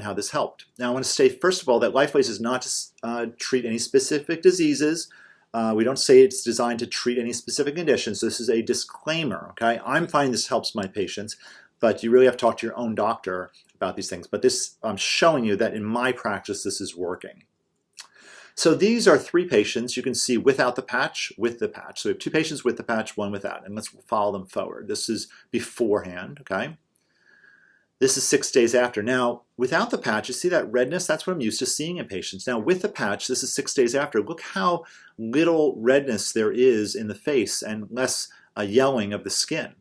how this helped. Now I want to state first of all that LifeWays is not to treat any specific diseases. We don't say it's designed to treat any specific conditions. So this is a disclaimer, okay? I'm finding this helps my patients, but you really have to talk to your own doctor about these things. But this, I'm showing you that in my practice, this is working. So these are 3 patients you can see without the patch, with the patch. So we have 2 patients with the patch, 1 without, and let's follow them forward. This is beforehand, okay? This is 6 days after. Now, without the patch, you see that redness? That's what I'm used to seeing in patients. Now, with the patch, this is 6 days after. Look how little redness there is in the face and less yellowing of the skin.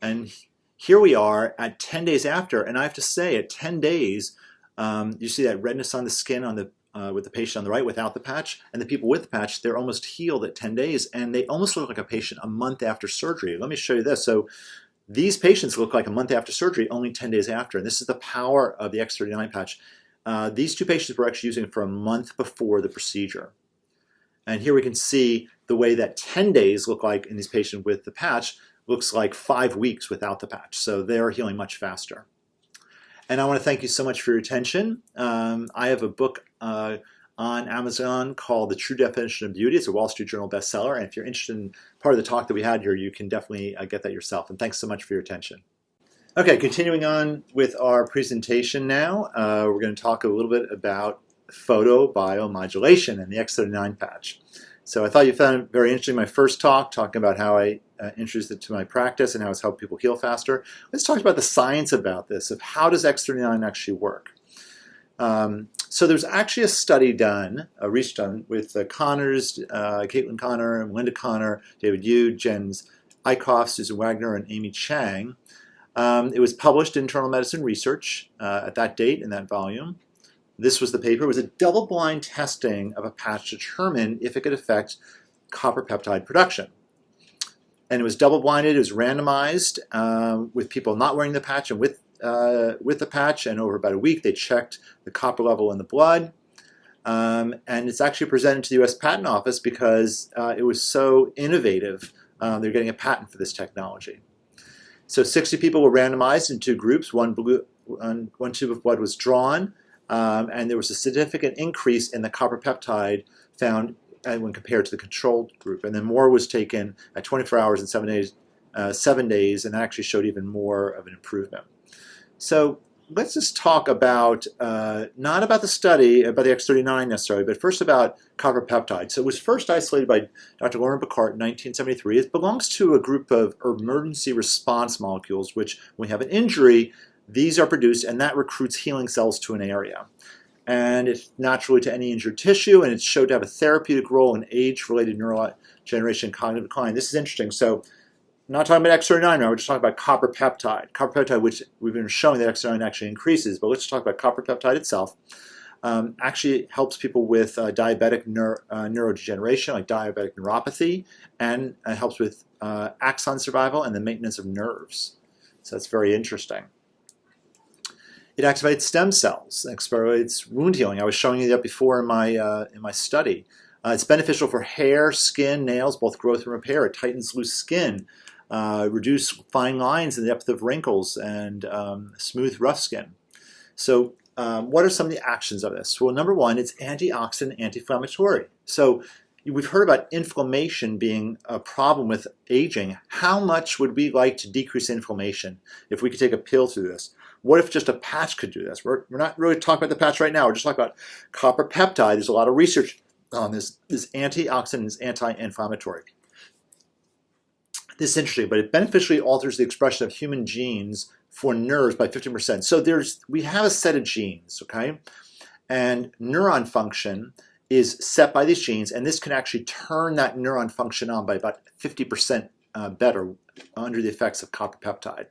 And here we are at 10 days after, and I have to say, at 10 days, you see that redness on the skin on the with the patient on the right without the patch, and the people with the patch, they're almost healed at 10 days, and they almost look like a patient a month after surgery. Let me show you this. So these patients look like a month after surgery, only 10 days after, and this is the power of the X39 patch. These 2 patients were actually using it for a month before the procedure. And here we can see the way that 10 days look like in these patients with the patch looks like 5 weeks without the patch. So they're healing much faster. And I want to thank you so much for your attention. I have a book on Amazon called The True Definition of Beauty. It's a Wall Street Journal bestseller. And if you're interested in part of the talk that we had here, you can definitely get that yourself. And thanks so much for your attention. Okay, continuing on with our presentation now, we're going to talk a little bit about photobiomodulation and the X39 patch. So I thought you found it very interesting, my first talk, talking about how I introduced it to my practice and how it's helped people heal faster. Let's talk about the science about this, of how does X39 actually work. So there's actually a study done, a research done with the Connors, Caitlin Connor, Melinda Connor, David Yu, Jens Eickhoff, Susan Wagner, and Amy Chang. It was published in Internal Medicine Research at that date in that volume. This was the paper. It was a double-blind testing of a patch to determine if it could affect copper peptide production. And it was double-blinded. It was randomized with people not wearing the patch and with the patch. And over about a week, they checked the copper level in the blood. And it's actually presented to the U.S. Patent Office because it was so innovative. They're getting a patent for this technology. So 60 people were randomized in 2 groups. One tube of blood was drawn. And there was a significant increase in the copper peptide found when compared to the controlled group. And then more was taken at 24 hours and 7 days, and that actually showed even more of an improvement. So let's just talk about, not about the study, about the X39 necessarily, but first about copper peptide. So it was first isolated by Dr. Lauren Picard in 1973. It belongs to a group of emergency response molecules, which when we have an injury, these are produced, and that recruits healing cells to an area. And it's naturally to any injured tissue, and it's shown to have a therapeutic role in age-related neurodegeneration and cognitive decline. This is interesting. So, not talking about X39 now, we're just talking about copper peptide. Copper peptide, which we've been showing that X39 actually increases, but let's just talk about copper peptide itself. Actually helps people with diabetic neurodegeneration, like diabetic neuropathy, and helps with axon survival and the maintenance of nerves. So that's very interesting. It activates stem cells, accelerates wound healing. I was showing you that before in my study. It's beneficial for hair, skin, nails, both growth and repair. It tightens loose skin, reduce fine lines in the depth of wrinkles, and smooth rough skin. So what are some of the actions of this? Well, number one, it's antioxidant, anti-inflammatory. So we've heard about inflammation being a problem with aging. How much would we like to decrease inflammation if we could take a pill through this? What if just a patch could do this? We're not really talking about the patch right now. We're just talking about copper peptide. There's a lot of research on this. This antioxidant is anti-inflammatory. This is interesting, but it beneficially alters the expression of human genes for nerves by 15%. So we have a set of genes, okay? And neuron function is set by these genes, and this can actually turn that neuron function on by about 50% better under the effects of copper peptide.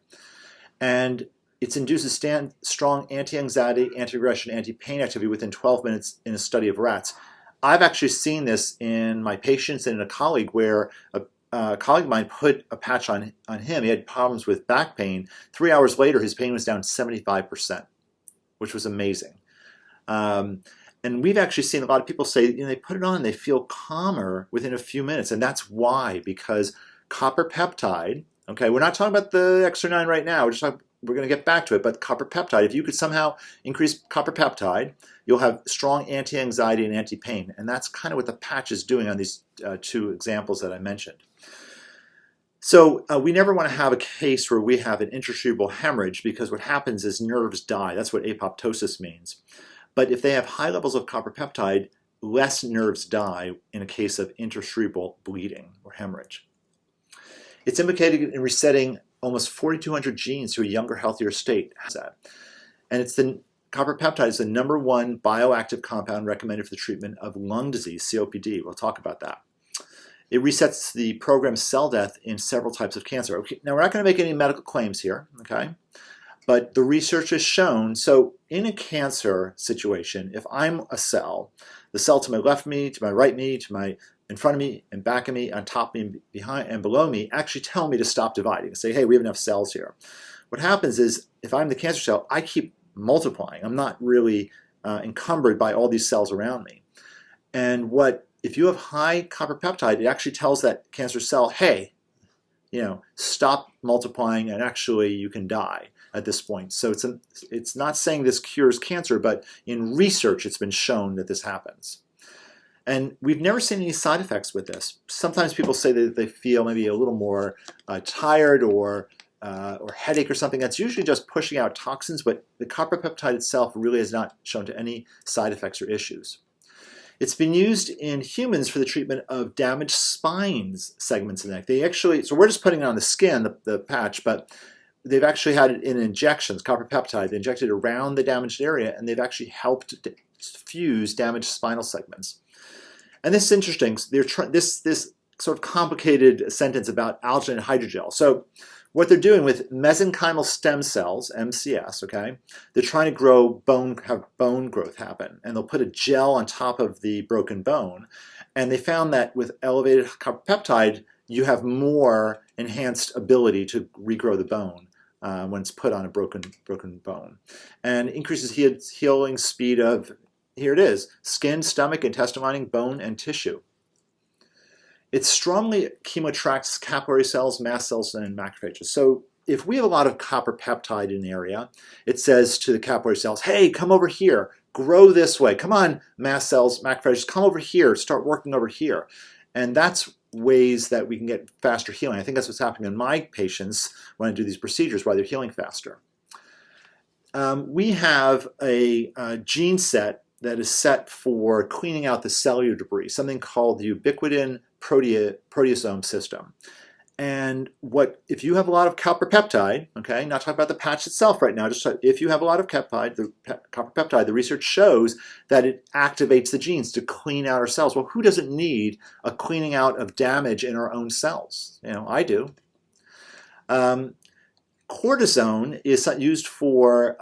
And it induces strong anti-anxiety, anti-aggression, anti-pain activity within 12 minutes in a study of rats. I've actually seen this in my patients and in a colleague where a colleague of mine put a patch on him. He had problems with back pain. 3 hours later, his pain was down 75%, which was amazing. And we've actually seen a lot of people say, they put it on and they feel calmer within a few minutes. And that's why, because copper peptide, okay, we're not talking about the X39 right now. We're just talking we're going to get back to it, but copper peptide, if you could somehow increase copper peptide, you'll have strong anti-anxiety and anti-pain. And that's kind of what the patch is doing on these two examples that I mentioned. So we never want to have a case where we have an intracerebral hemorrhage, because what happens is nerves die. That's what apoptosis means. But if they have high levels of copper peptide, less nerves die in a case of intracerebral bleeding or hemorrhage. It's implicated in resetting almost 4,200 genes to a younger, healthier state. And it's the copper peptide is the #1 bioactive compound recommended for the treatment of lung disease, COPD. We'll talk about that. It resets the programmed cell death in several types of cancer. Okay, now we're not going to make any medical claims here, okay? But the research has shown, so in a cancer situation, if I'm a cell, the cell to my left of me, to my right of me, to my in front of me and back of me, on top of me and behind and below me, actually tell me to stop dividing and say, hey, we have enough cells here. What happens is, if I'm the cancer cell, I keep multiplying. I'm not really encumbered by all these cells around me. And if you have high copper peptide, it actually tells that cancer cell, hey, stop multiplying, and actually you can die at this point. So it's not saying this cures cancer, but in research it's been shown that this happens. And we've never seen any side effects with this. Sometimes people say that they feel maybe a little more tired or headache or something. That's usually just pushing out toxins, but the copper peptide itself really has not shown to any side effects or issues. It's been used in humans for the treatment of damaged spines segments in the neck. So we're just putting it on the skin, the patch, but they've actually had it in injections, copper peptide. They injected around the damaged area, and they've actually helped fuse damaged spinal segments. And this is interesting. This sort of complicated sentence about alginate hydrogel. So what they're doing with mesenchymal stem cells, MCS, okay, they're trying to have bone growth happen. And they'll put a gel on top of the broken bone. And they found that with elevated copper peptide, you have more enhanced ability to regrow the bone when it's put on a broken bone. And increases healing speed of, here it is, skin, stomach, intestinal lining, bone, and tissue. It strongly chemoattracts capillary cells, mast cells, and macrophages. So if we have a lot of copper peptide in the area, it says to the capillary cells, hey, come over here, grow this way. Come on, mast cells, macrophages, come over here, start working over here. And that's ways that we can get faster healing. I think that's what's happening in my patients when I do these procedures, why they're healing faster. We have a gene set that is set for cleaning out the cellular debris, something called the ubiquitin proteasome system. And if you have a lot of copper peptide, okay, not talking about the patch itself right now, just if you have a lot of copper peptide, the research shows that it activates the genes to clean out our cells. Well, who doesn't need a cleaning out of damage in our own cells? I do. Cortisone is used for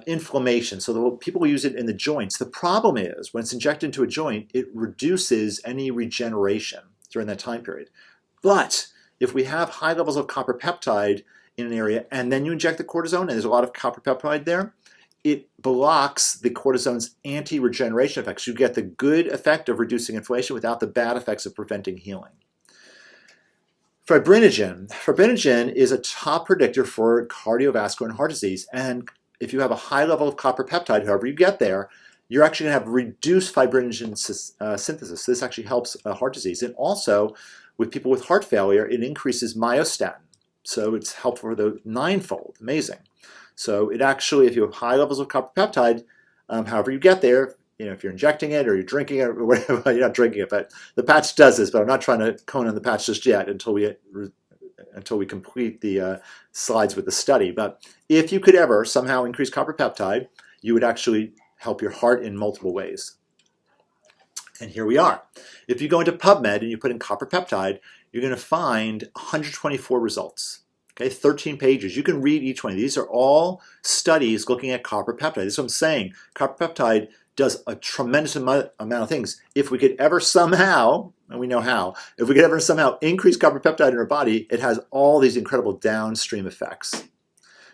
inflammation, so people use it in the joints. The problem is, when it's injected into a joint, it reduces any regeneration during that time period. But if we have high levels of copper peptide in an area, and then you inject the cortisone, and there's a lot of copper peptide there, it blocks the cortisone's anti-regeneration effects. You get the good effect of reducing inflammation without the bad effects of preventing healing. Fibrinogen is a top predictor for cardiovascular and heart disease. And if you have a high level of copper peptide, however you get there, you're actually going to have reduced fibrinogen synthesis. This actually helps heart disease. And also, with people with heart failure, it increases myostatin. So it's helpful for the ninefold. Amazing. So it actually, if you have high levels of copper peptide, however you get there, if you're injecting it or you're drinking it or whatever, you're not drinking it, but the patch does this, but I'm not trying to cone on the patch just yet until we complete the slides with the study. But if you could ever somehow increase copper peptide, you would actually help your heart in multiple ways. And here we are. If you go into PubMed and you put in copper peptide, you're going to find 124 results. Okay, 13 pages. You can read each one. These are all studies looking at copper peptide. That's what I'm saying. Copper peptide does a tremendous amount of things. If we could ever somehow, and we know how, if we could ever somehow increase copper peptide in our body, it has all these incredible downstream effects.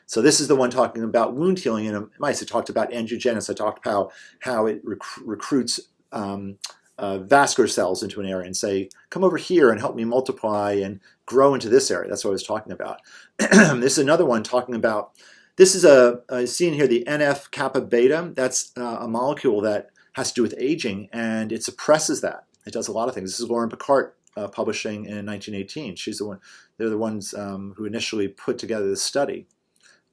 So this is the one talking about wound healing in mice. I talked about angiogenesis. I talked about how it recruits vascular cells into an area and say, come over here and help me multiply and grow into this area. That's what I was talking about. This is another one talking about, this is seen here, the NF-kappa beta. That's a molecule that has to do with aging, and it suppresses that. It does a lot of things. This is Lauren Picard publishing in 1918. They're the ones who initially put together this study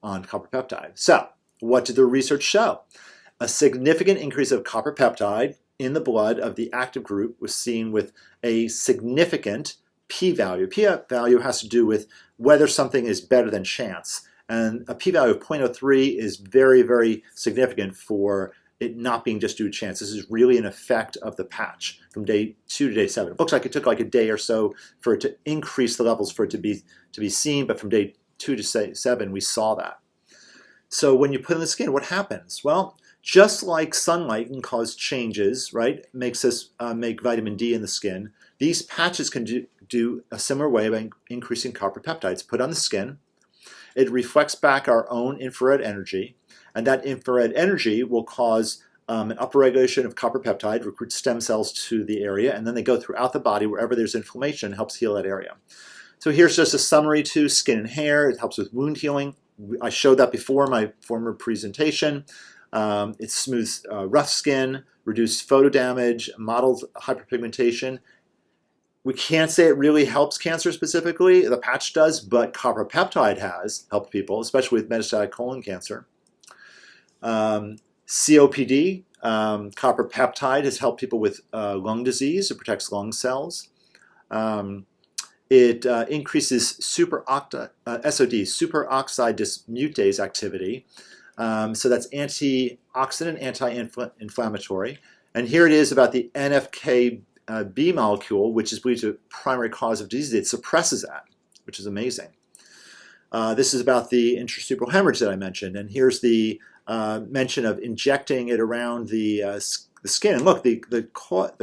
on copper peptide. So, what did the research show? A significant increase of copper peptide in the blood of the active group was seen with a significant p-value. P-value has to do with whether something is better than chance. And a p-value of 0.03 is very, very significant for it not being just due to chance. This is really an effect of the patch from day 2 to day 7. It looks like it took like a day or so for it to increase the levels for it to be seen, but from day 2 to 7, we saw that. So when you put it in the skin, what happens? Well, just like sunlight can cause changes, right? Makes us make vitamin D in the skin. These patches can do a similar way by increasing copper peptides. Put on the skin. It reflects back our own infrared energy, and that infrared energy will cause an upregulation of copper peptide, recruit stem cells to the area, and then they go throughout the body wherever there's inflammation, helps heal that area. So here's just a summary to skin and hair. It helps with wound healing. I showed that before in my former presentation. It smooths rough skin, reduces photo damage, models hyperpigmentation. We can't say it really helps cancer specifically. The patch does, but copper peptide has helped people, especially with metastatic colon cancer. COPD, copper peptide has helped people with lung disease. It protects lung cells. It increases SOD, superoxide dismutase activity. So that's antioxidant, anti-inflammatory. And here it is about the NF-κB molecule, which is believed to be a primary cause of disease. It suppresses that, which is amazing. This is about the intracerebral hemorrhage that I mentioned. And here's the mention of injecting it around the skin. And look, the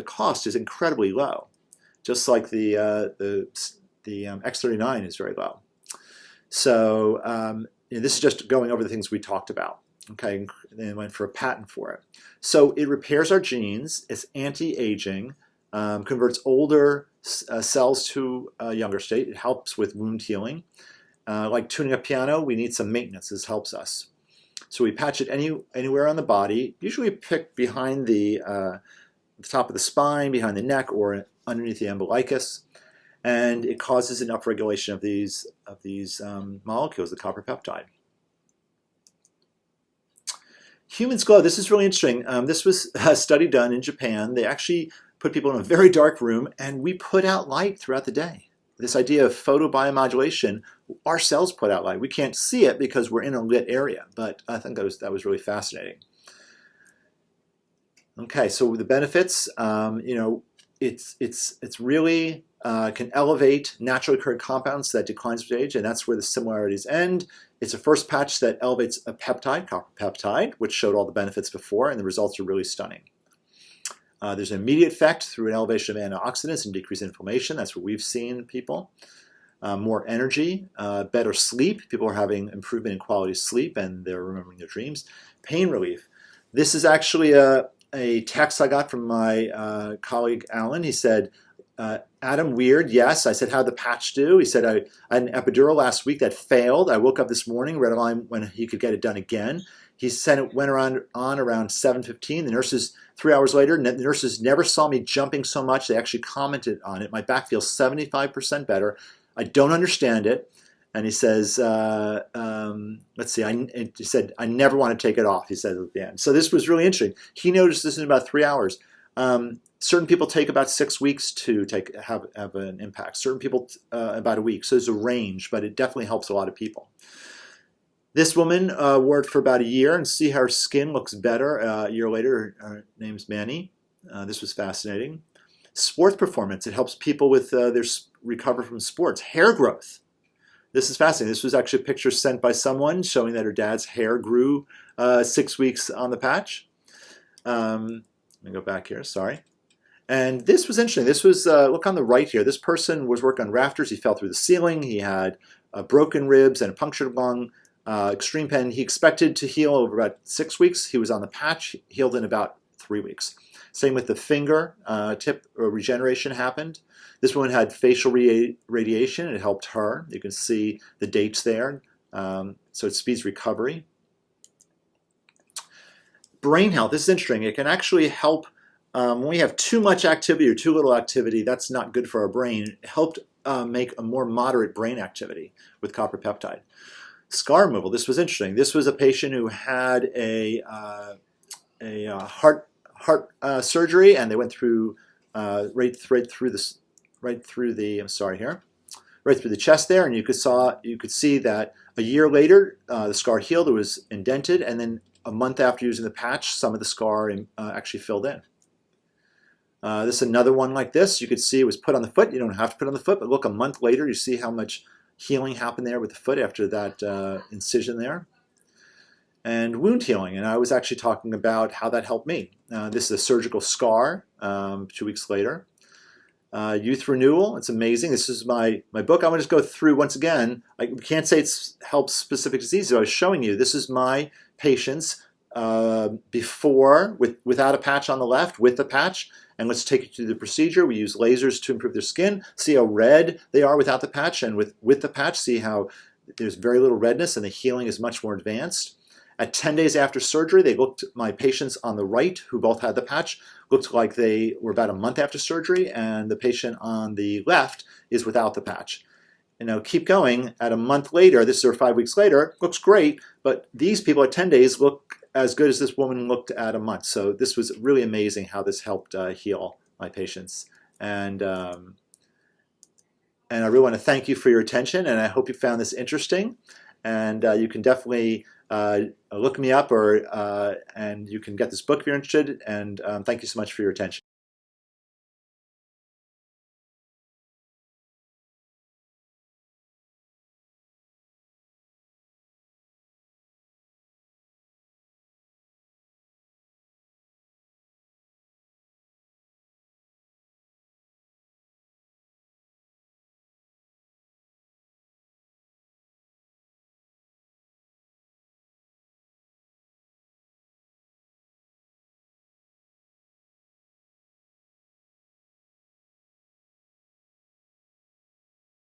cost is incredibly low, just like the X39 is very low. So this is just going over the things we talked about. Okay, and then went for a patent for it. So it repairs our genes. It's anti-aging, converts older cells to a younger state. It helps with wound healing. Like tuning a piano, we need some maintenance. This helps us. So we patch it anywhere on the body, usually pick behind the top of the spine, behind the neck, or underneath the umbilicus. And it causes an upregulation of these molecules, the copper peptide. Humans glow. This is really interesting. This was a study done in Japan. They actually put people in a very dark room, and we put out light throughout the day. This idea of photobiomodulation, our cells put out light. We can't see it because we're in a lit area, but I think that was really fascinating. Okay, so the benefits, it's really can elevate naturally occurring compounds that declines with age, and that's where the similarities end. It's a first patch that elevates a peptide, copper peptide, which showed all the benefits before, and the results are really stunning. There's an immediate effect through an elevation of antioxidants and decreased inflammation. That's what we've seen in people. More energy, better sleep. People are having improvement in quality of sleep, and they're remembering their dreams. Pain relief. This is actually a text I got from my colleague Alan. He said, Adam, weird, yes. I said, how'd the patch do? He said, I had an epidural last week that failed. I woke up this morning, read a line when he could get it done again. He said it went on around 7:15. The nurses, 3 hours later, the nurses never saw me jumping so much. They actually commented on it. My back feels 75% better. I don't understand it. And he says, let's see, he said, I never want to take it off, he said at the end. So this was really interesting. He noticed this in about 3 hours. Certain people take about 6 weeks to have an impact. Certain people about a week. So there's a range, but it definitely helps a lot of people. This woman wore it for about a year, and see how her skin looks better. A year later, her name's Manny. This was fascinating. Sports performance. It helps people with recover from sports. Hair growth. This is fascinating. This was actually a picture sent by someone showing that her dad's hair grew 6 weeks on the patch. Let me go back here. Sorry. And this was interesting. This was, look on the right here. This person was working on rafters. He fell through the ceiling. He had broken ribs and a punctured lung, extreme pain. He expected to heal over about 6 weeks. He was on the patch, healed in about 3 weeks. Same with the finger tip regeneration happened. This woman had facial radiation. It helped her. You can see the dates there. So it speeds recovery. Brain health, this is interesting. It can actually help when we have too much activity or too little activity. That's not good for our brain. It helped make a more moderate brain activity with copper peptide. Scar removal, this was interesting. This was a patient who had a heart surgery, and they went through right through the chest there, and you could see that a year later the scar healed. It was indented, and then a month after using the patch, some of the scar actually filled in. This is another one like this. You could see it was put on the foot. You don't have to put it on the foot, but look, a month later, you see how much healing happened there with the foot after that incision there. And wound healing, and I was actually talking about how that helped me. This is a surgical scar 2 weeks later. Youth renewal, it's amazing. This is my book. I'm going to just go through once again. I can't say it helps specific diseases. I was showing you, this is my patients before, without a patch on the left, with the patch. And let's take you through the procedure. We use lasers to improve their skin. See how red they are without the patch, and with the patch, see how there's very little redness and the healing is much more advanced. At 10 days after surgery, my patients on the right, who both had the patch, looked like they were about a month after surgery, and the patient on the left is without the patch. And now keep going. At a month later, this is 5 weeks later, looks great, but these people at 10 days look as good as this woman looked at a month. So this was really amazing how this helped heal my patients. And I really want to thank you for your attention, and I hope you found this interesting. And you can definitely look me up, and you can get this book if you're interested. And thank you so much for your attention.